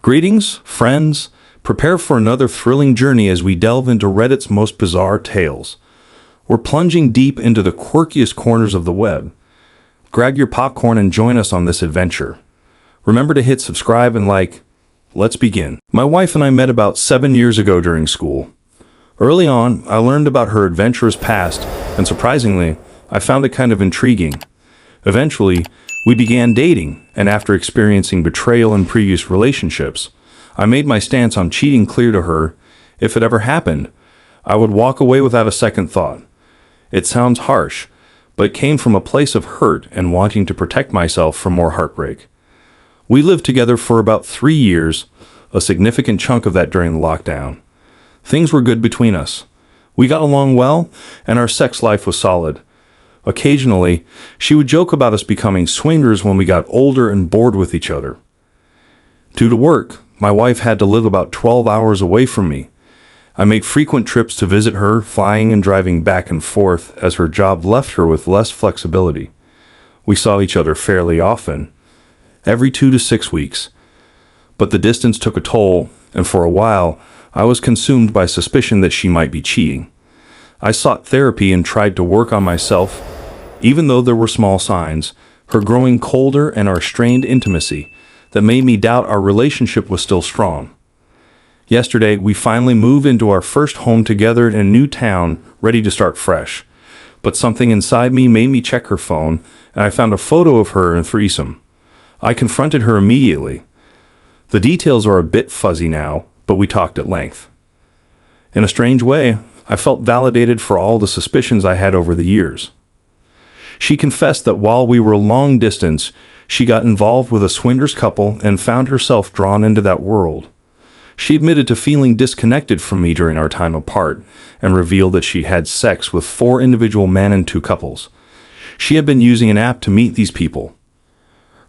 Greetings, friends. Prepare for another thrilling journey as we delve into Reddit's most bizarre tales. We're plunging deep into the quirkiest corners of the web. Grab your popcorn and join us on this adventure. Remember to hit subscribe and like. Let's begin. My wife and I met about 7 years ago during school. Early on, I learned about her adventurous past, and surprisingly, I found it kind of intriguing. Eventually, we began dating, and after experiencing betrayal in previous relationships, I made my stance on cheating clear to her. If it ever happened, I would walk away without a second thought. It sounds harsh, but it came from a place of hurt and wanting to protect myself from more heartbreak. We lived together for about 3 years, a significant chunk of that during the lockdown. Things were good between us. We got along well, and our sex life was solid. Occasionally, she would joke about us becoming swingers when we got older and bored with each other. Due to work, my wife had to live about 12 hours away from me. I made frequent trips to visit her, flying and driving back and forth as her job left her with less flexibility. We saw each other fairly often, every 2 to 6 weeks. But the distance took a toll, and for a while, I was consumed by suspicion that she might be cheating. I sought therapy and tried to work on myself. Even though there were small signs, her growing colder and our strained intimacy, that made me doubt our relationship was still strong. Yesterday, we finally moved into our first home together in a new town, ready to start fresh. But something inside me made me check her phone, and I found a photo of her in a threesome. I confronted her immediately. The details are a bit fuzzy now, but we talked at length. In a strange way, I felt validated for all the suspicions I had over the years. She confessed that while we were long distance, she got involved with a swingers couple and found herself drawn into that world. She admitted to feeling disconnected from me during our time apart and revealed that she had sex with 4 individual men and 2 couples. She had been using an app to meet these people.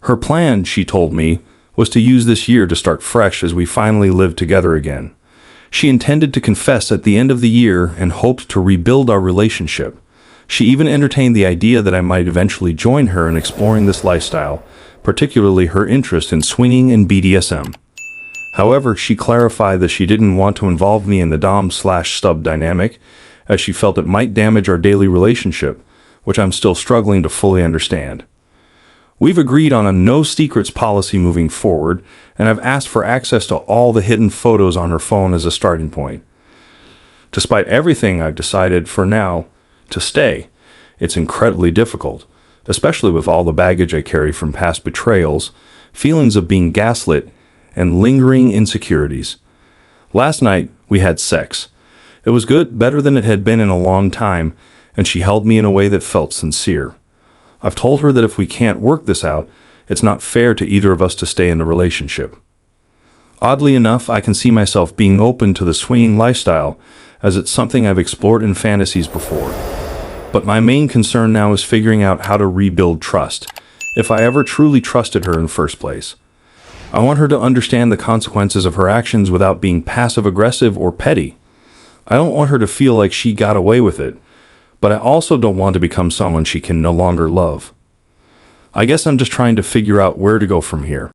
Her plan, she told me, was to use this year to start fresh as we finally lived together again. She intended to confess at the end of the year and hoped to rebuild our relationship. She even entertained the idea that I might eventually join her in exploring this lifestyle, particularly her interest in swinging and BDSM. However, she clarified that she didn't want to involve me in the dom/sub dynamic, as she felt it might damage our daily relationship, which I'm still struggling to fully understand. We've agreed on a no-secrets policy moving forward, and I've asked for access to all the hidden photos on her phone as a starting point. Despite everything, I've decided, for now, to stay. It's incredibly difficult, especially with all the baggage I carry from past betrayals, feelings of being gaslit, and lingering insecurities. Last night, we had sex. It was good, better than it had been in a long time, and she held me in a way that felt sincere. I've told her that if we can't work this out, it's not fair to either of us to stay in the relationship. Oddly enough, I can see myself being open to the swinging lifestyle, as it's something I've explored in fantasies before. But my main concern now is figuring out how to rebuild trust, if I ever truly trusted her in the first place. I want her to understand the consequences of her actions without being passive-aggressive or petty. I don't want her to feel like she got away with it, but I also don't want to become someone she can no longer love. I guess I'm just trying to figure out where to go from here.